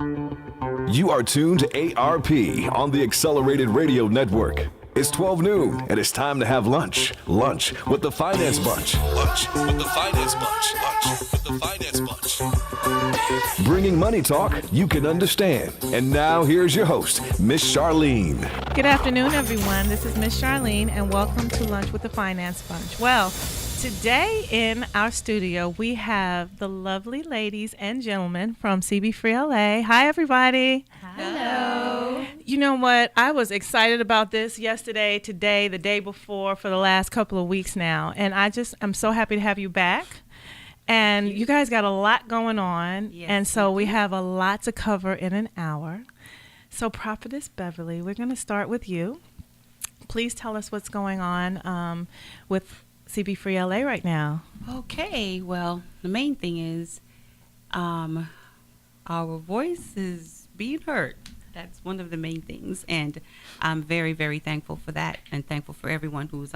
You are tuned to ARP on the Accelerated Radio Network. It's 12 noon, and it's time to have lunch. Lunch with the Finance Bunch. Lunch with the Finance Bunch. Lunch with the Finance Bunch. Bringing money talk you can understand. And now here's your host, Miss Charline. Good afternoon, everyone. This is Miss Charline, and welcome to Lunch with the Finance Bunch. Well, today in our studio, we have the lovely ladies and gentlemen from CBFreeLA. Hi, everybody. Hello. You know what? I was excited about this yesterday, today, the day before, for the last couple of weeks now. And I'm so happy to have you back. And you guys got a lot going on. Yes, and so we have a lot to cover in an hour. So Prophetess Beverly, we're going to start with you. Please tell us what's going on with CBFreeLA right now. Okay, well, the main thing is our voice is being heard. That's one of the main things, and I'm very, very thankful for that, and thankful for everyone who's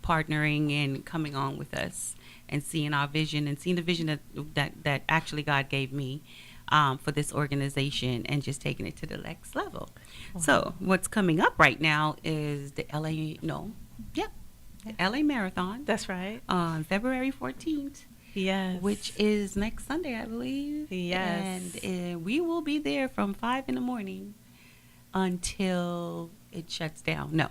partnering and coming on with us and seeing our vision and seeing the vision that actually God gave me for this organization and just taking it to the next level. Wow. So what's coming up right now is the LA Marathon. That's right. On February 14th. Yes. Which is next Sunday, I believe. Yes. And we will be there from 5 in the morning until it shuts down. No,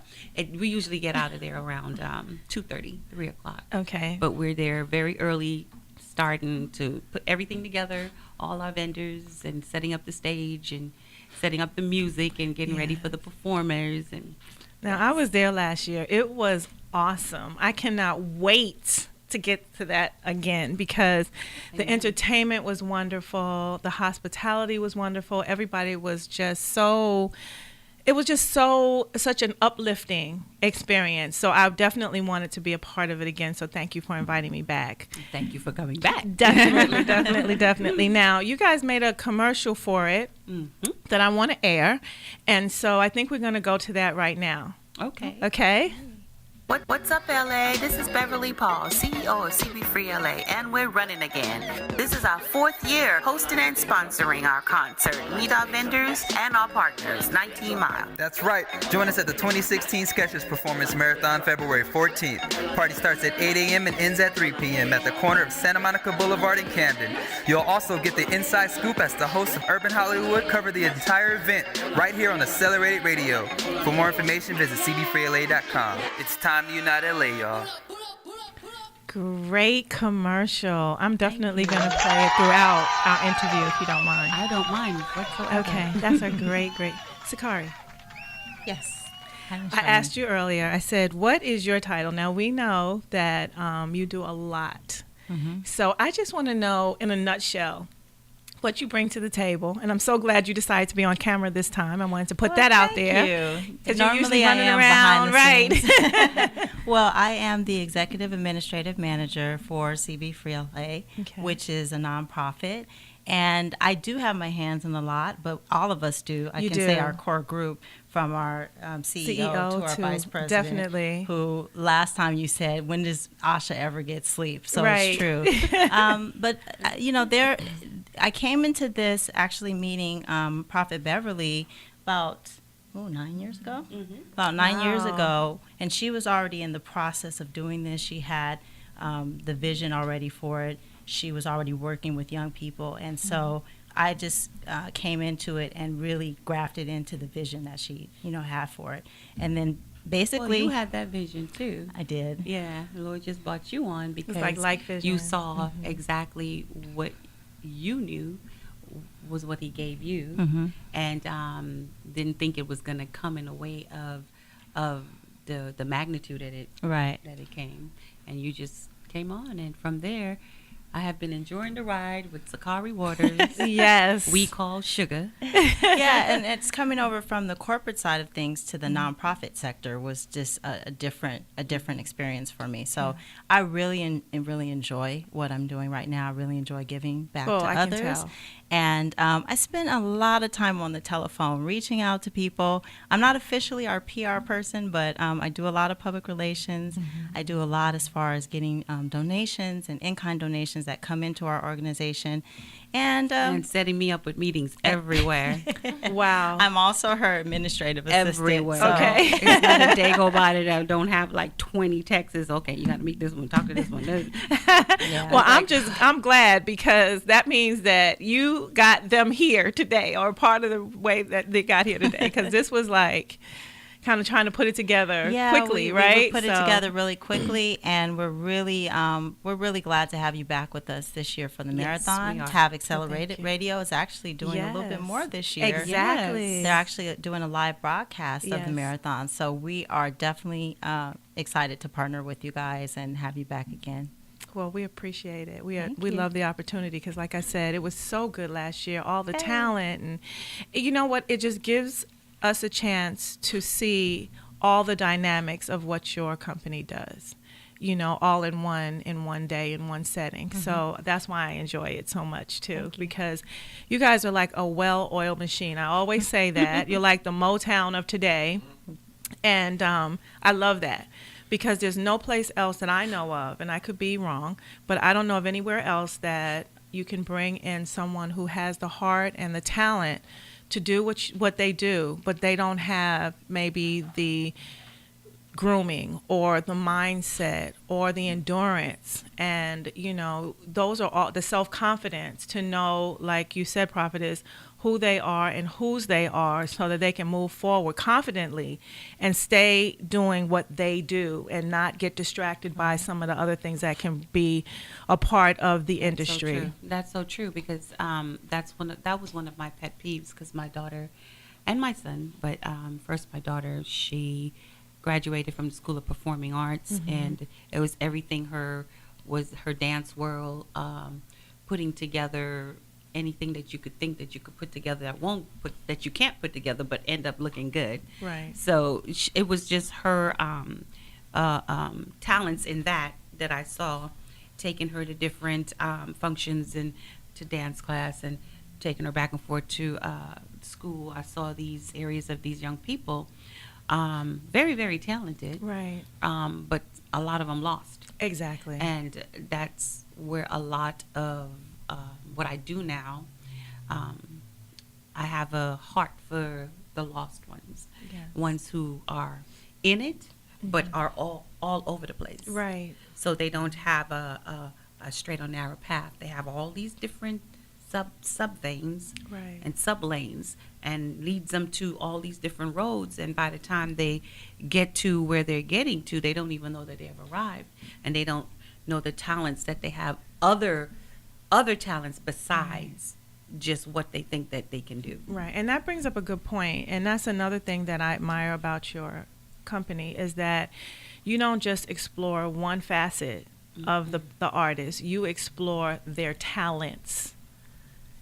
we usually get out of there around 2:30, 3 o'clock. Okay. But we're there very early, starting to put everything together, all our vendors, and setting up the stage and setting up the music and getting ready for the performers. And now, I was there last year. It was awesome. I cannot wait to get to that again because the entertainment was wonderful. The hospitality was wonderful. Everybody was just such an uplifting experience. So I definitely wanted to be a part of it again. So thank you for inviting me back. Thank you for coming back. Definitely. Now, you guys made a commercial for it that I want to air. And so I think we're going to go to that right now. Okay. What's up, LA? This is Beverly Paul, CEO of CBFreeLA, and we're running again. This is our 4th year hosting and sponsoring our concert. Meet our vendors and our partners, 19 Mile. That's right. Join us at the 2016 Sketchers Performance Marathon, February 14th. Party starts at 8 a.m. and ends at 3 p.m. at the corner of Santa Monica Boulevard and Camden. You'll also get the inside scoop as the hosts of Urban Hollywood cover the entire event right here on Accelerated Radio. For more information, visit cbfreela.com. It's time to unite LA, y'all. Great commercial. I'm definitely going to play it throughout our interview if you don't mind. I don't mind whatsoever. Okay, that's a great. Sakari. Yes. I asked you earlier, I said, what is your title? Now, we know that you do a lot. Mm-hmm. So I just want to know, in a nutshell, what you bring to the table. And I'm so glad you decided to be on camera this time. I wanted to put that out there. Because you're usually running around, right? Well, I am the Executive Administrative Manager for CBFreeLA, which is a nonprofit. And I do have my hands in a lot, but all of us do. I can say our core group, from our CEO to our Vice President. Definitely. Who last time you said, when does Asha ever get sleep? So right. It's true. But, I came into this actually meeting Prophet Beverly about 9 years ago. Mm-hmm. About 9 years ago, and she was already in the process of doing this. She had the vision already for it. She was already working with young people, and so I just came into it and really grafted into the vision that she, had for it. And then basically, well, you had that vision too. I did. Yeah, the Lord just brought you on because like vision. You saw exactly what you knew was what He gave you, and didn't think it was going to come in a way of the magnitude that it came, and you just came on, and from there, I have been enjoying the ride with Sakari Waters. Yes. We call Sugar. Yeah, and it's coming over from the corporate side of things to the nonprofit sector was just a different experience for me. So I really enjoy what I'm doing right now. I really enjoy giving back to others. Can tell. And I spend a lot of time on the telephone reaching out to people. I'm not officially our PR person, but I do a lot of public relations. I do a lot as far as getting donations and in-kind donations that come into our organization. And setting me up with meetings everywhere. Wow. I'm also her administrative assistant. Everywhere. So. Okay. It's not a day go by that I don't have like 20 texts. Okay, you got to meet this one, talk to this one. Yeah. Well, I'm glad, because that means that you got them here today, or part of the way that they got here today, because this was like kind of trying to put it together quickly, right? We put it together really quickly, and we're really glad to have you back with us this year for the marathon. we are. To have Accelerated Radio is actually doing a little bit Yes. more this year. Exactly. They're actually doing a live broadcast of the Yes. marathon, so we are definitely excited to partner with you guys and have you back again. Well, we appreciate it. We Thank you. love the opportunity, because, like I said, it was so good last year. All the talent, and you know what? It just gives us a chance to see all the dynamics of what your company does. You know, all in one day, in one setting. So that's why I enjoy it so much too, because you guys are like a well-oiled machine. I always say that you're like the Motown of today, and I love that. Because there's no place else that I know of, and I could be wrong, but I don't know of anywhere else that you can bring in someone who has the heart and the talent to do what they do, but they don't have maybe the grooming or the mindset or the endurance, and you know, those are all the self-confidence to know, like you said, Prophetess, who they are and whose they are, so that they can move forward confidently and stay doing what they do and not get distracted by some of the other things that can be a part of the industry. That's so true, because that was one of my pet peeves, because my daughter and my son, but first my daughter, she graduated from the School of Performing Arts, and it was everything her dance world, putting together anything that you could think that you could put together that you can't put together but end up looking good. Right. So it was just her talents in that I saw, taking her to different functions and to dance class and taking her back and forth to school. I saw these areas of these young people, very, very talented. Right. But a lot of them lost. Exactly. And that's where a lot of what I do now, I have a heart for the lost ones, ones who are in it, but are all over the place. Right. So they don't have a straight or narrow path. They have all these different sub veins and sub lanes, and leads them to all these different roads. And by the time they get to where they're getting to, they don't even know that they have arrived, and they don't know the talents that they have, other talents besides just what they think that they can do. Right. And that brings up a good point. And that's another thing that I admire about your company, is that you don't just explore one facet of the artist. You explore their talents,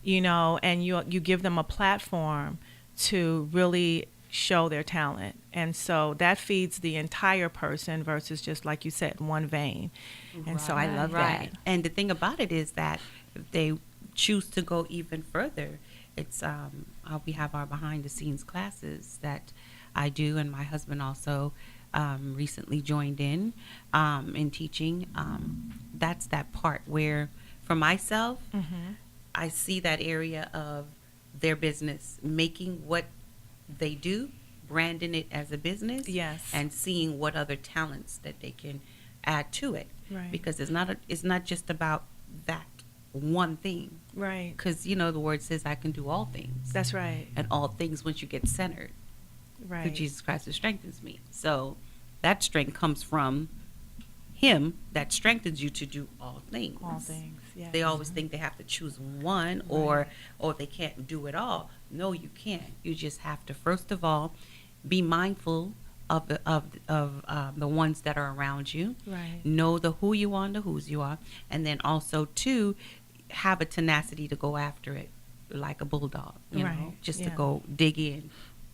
you know, and you give them a platform to really show their talent. And so that feeds the entire person versus just, like you said, one vein. And so I love that. And the thing about it is that if they choose to go even further, it's we have our behind the scenes classes that I do, and my husband also recently joined in teaching. That's that part where, for myself, I see that area of their business, making what they do, branding it as a business, and seeing what other talents that they can add to it. Right. Because it's not just about that one thing. Right. Because, you know, the word says I can do all things. That's right. And all things, once you get centered, Right. through Jesus Christ who strengthens me. So that strength comes from Him that strengthens you to do all things. All things. Yeah. They always think they have to choose one, or they can't do it all. No, you can't. You just have to, first of all, be mindful of the ones that are around you. Right. Know the who you are and the whose you are, and then also too, have a tenacity to go after it like a bulldog. You know, just to go dig in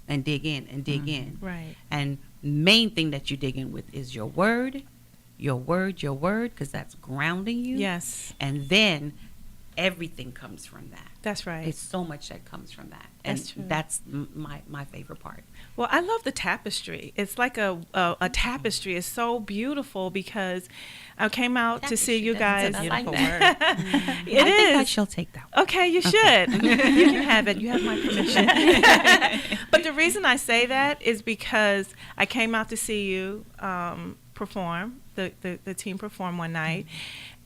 and dig in and dig in. Right. And main thing that you dig in with is your word, because that's grounding you. Yes. And then everything comes from that. That's right. It's so much that comes from that. And That's true. that's my favorite part. Well, I love the tapestry. It's like a tapestry. It's so beautiful because I came out to see you guys. I like Beautiful that. It I think I is. shall take that one. Okay, you should. You can have it. You have my permission. But the reason I say that is because I came out to see you perform, the team perform one night.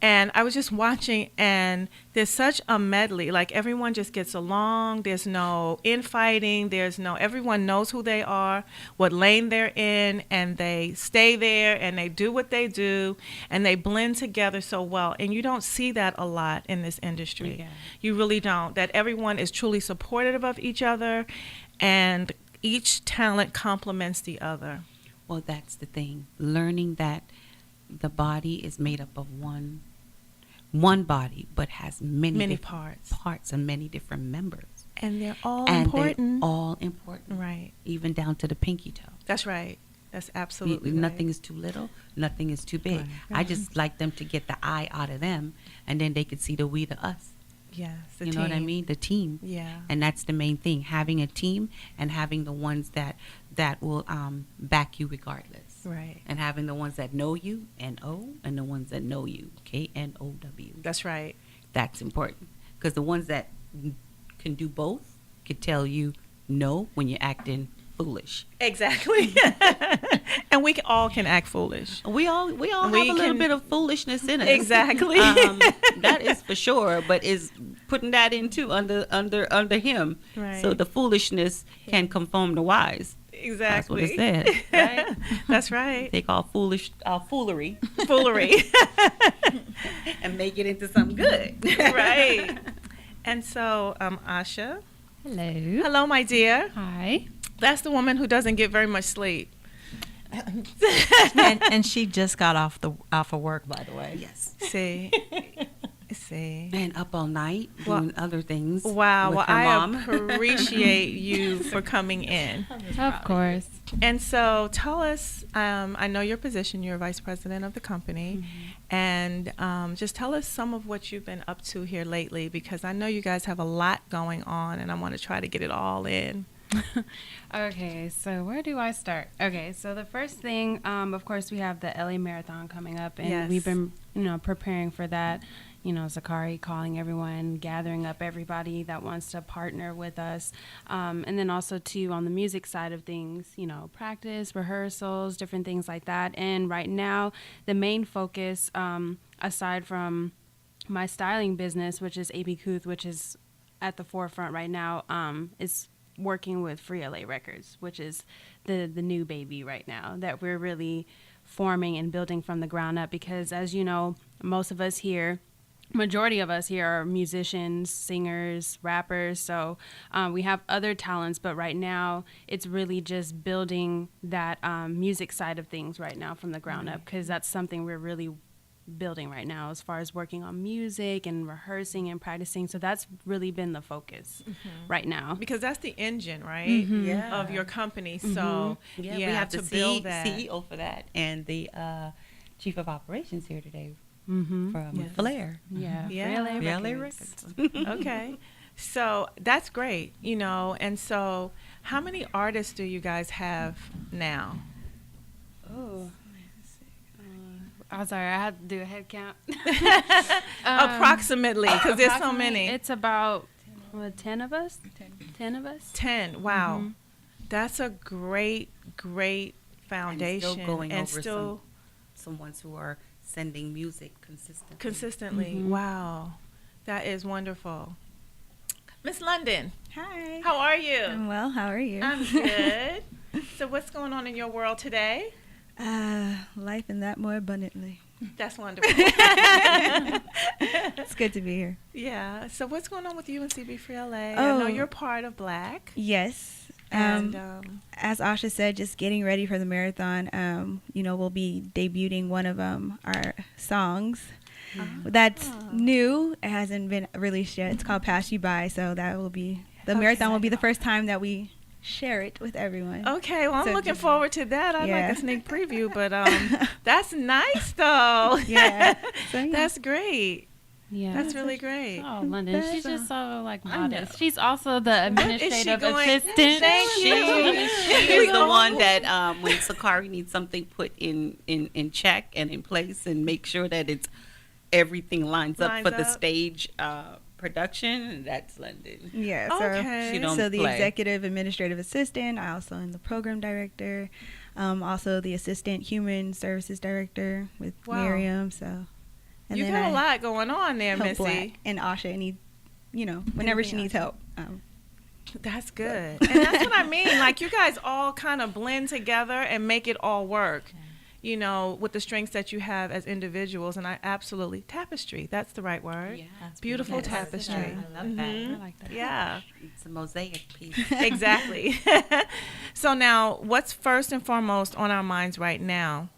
And I was just watching, and there's such a medley. Like, everyone just gets along. There's no infighting. Everyone knows who they are, what lane they're in, and they stay there, and they do what they do, and they blend together so well. And you don't see that a lot in this industry. Yeah. You really don't. That everyone is truly supportive of each other, and each talent complements the other. Well, that's the thing. Learning that the body is made up of one body, but has many different parts and many different members. And they're all And important. they're all important. Right. Even down to the pinky toe. That's right. That's absolutely right. Nothing is too little, nothing is too big. Right. I just like them to get the I out of them, and then they could see the we, the us. Yes, the You know what I team. mean? The team. Yeah. And that's the main thing, having a team and having the ones that will back you regardless. Right. And having the ones that know you, N-O, and the ones that know you, K-N-O-W. That's right. That's important. Because the ones that can do both can tell you no when you're acting foolish. Exactly. And we all can act foolish. We all have a little can- bit of foolishness in us. Exactly. That is for sure. But is putting that into under him, Right. so the foolishness can conform the wise. That's what Exactly. it said. Right? That's right. Take our foolery Foolery. and make it into something good. Right. And so, Asha. Hello. Hello, my dear. Hi. That's the woman who doesn't get very much sleep. and she just got off of work, by the way. Yes. See. And up all night doing other things. Wow. with Well, her I mom. appreciate you for coming in. Of course. And so tell us, I know your position, you're vice president of the company, and just tell us some of what you've been up to here lately, because I know you guys have a lot going on, and I want to try to get it all in. Okay, so where do I start? Okay, so the first thing, of course, we have the LA Marathon coming up, and Yes. we've been, preparing for that. Zakari calling everyone, gathering up everybody that wants to partner with us. And then also, too, on the music side of things, practice, rehearsals, different things like that. And right now, the main focus, aside from my styling business, which is AB Kuth, which is at the forefront right now, is working with FreeLA Records, which is the new baby right now that we're really forming and building from the ground up. Because as you know, majority of us here are musicians, singers, rappers. So we have other talents, but right now it's really just building that music side of things right now from the ground up, because that's something we're really building right now as far as working on music and rehearsing and practicing. So that's really been the focus right now. Because that's the engine, right, Yeah. of your company. So, Yeah, we have to the build that. CEO for that and the chief of operations here today Mm-hmm. from Yes. Flair. Yeah, Yeah. FreeLA Records. Okay. So that's great, and so how many artists do you guys have now? Oh. I'm sorry, I had to do a head count. Approximately, because there's so many. It's about 10 of us. 10 of us. 10. Wow. That's a great foundation. And still going and over still some ones who are sending music consistently. Mhm. Wow. That is wonderful. Miss London, Hi. how are you? I'm well. How are you? I'm good. So what's going on in your world today? Life and that more abundantly. That's wonderful. It's good to be here. Yeah. So what's going on with you and CBFreeLA? I Oh. know you're part of Black. Yes. And As Asha said, just getting ready for the marathon. We'll be debuting one of our songs. That's new. It hasn't been released yet. It's called Pass You By. So that will be, the marathon will be the first time that we share it with everyone. okay, well, I'm So looking just- forward to that. I'd Yeah. like a sneak preview, but that's nice, though. Yeah. So, yeah. That's great. Yeah. That's really great. Oh, London. She's just so like I know. modest. She's also the is she administrative going- assistant. Thank you. She is the one that when Sakari needs something put in check and in place and make sure that it's everything lines up for the up. stage production. That's London. Yeah. Okay. She don't So the play. executive administrative assistant. I also am the program director. Also the assistant human services director with Wow. Miriam. So. And You then got I a lot going on there, help Missy. Black and Asha any, whenever she Anything needs Asha? help. That's good. And that's what I mean. Like, you guys all kind of blend together and make it all work, with the strengths that you have as individuals. And I absolutely, tapestry, that's the right word. Yeah. That's Beautiful beautiful. tapestry. I love that. Mhm. I like that. Yeah, It's a mosaic piece. exactly. So now, what's first and foremost on our minds right now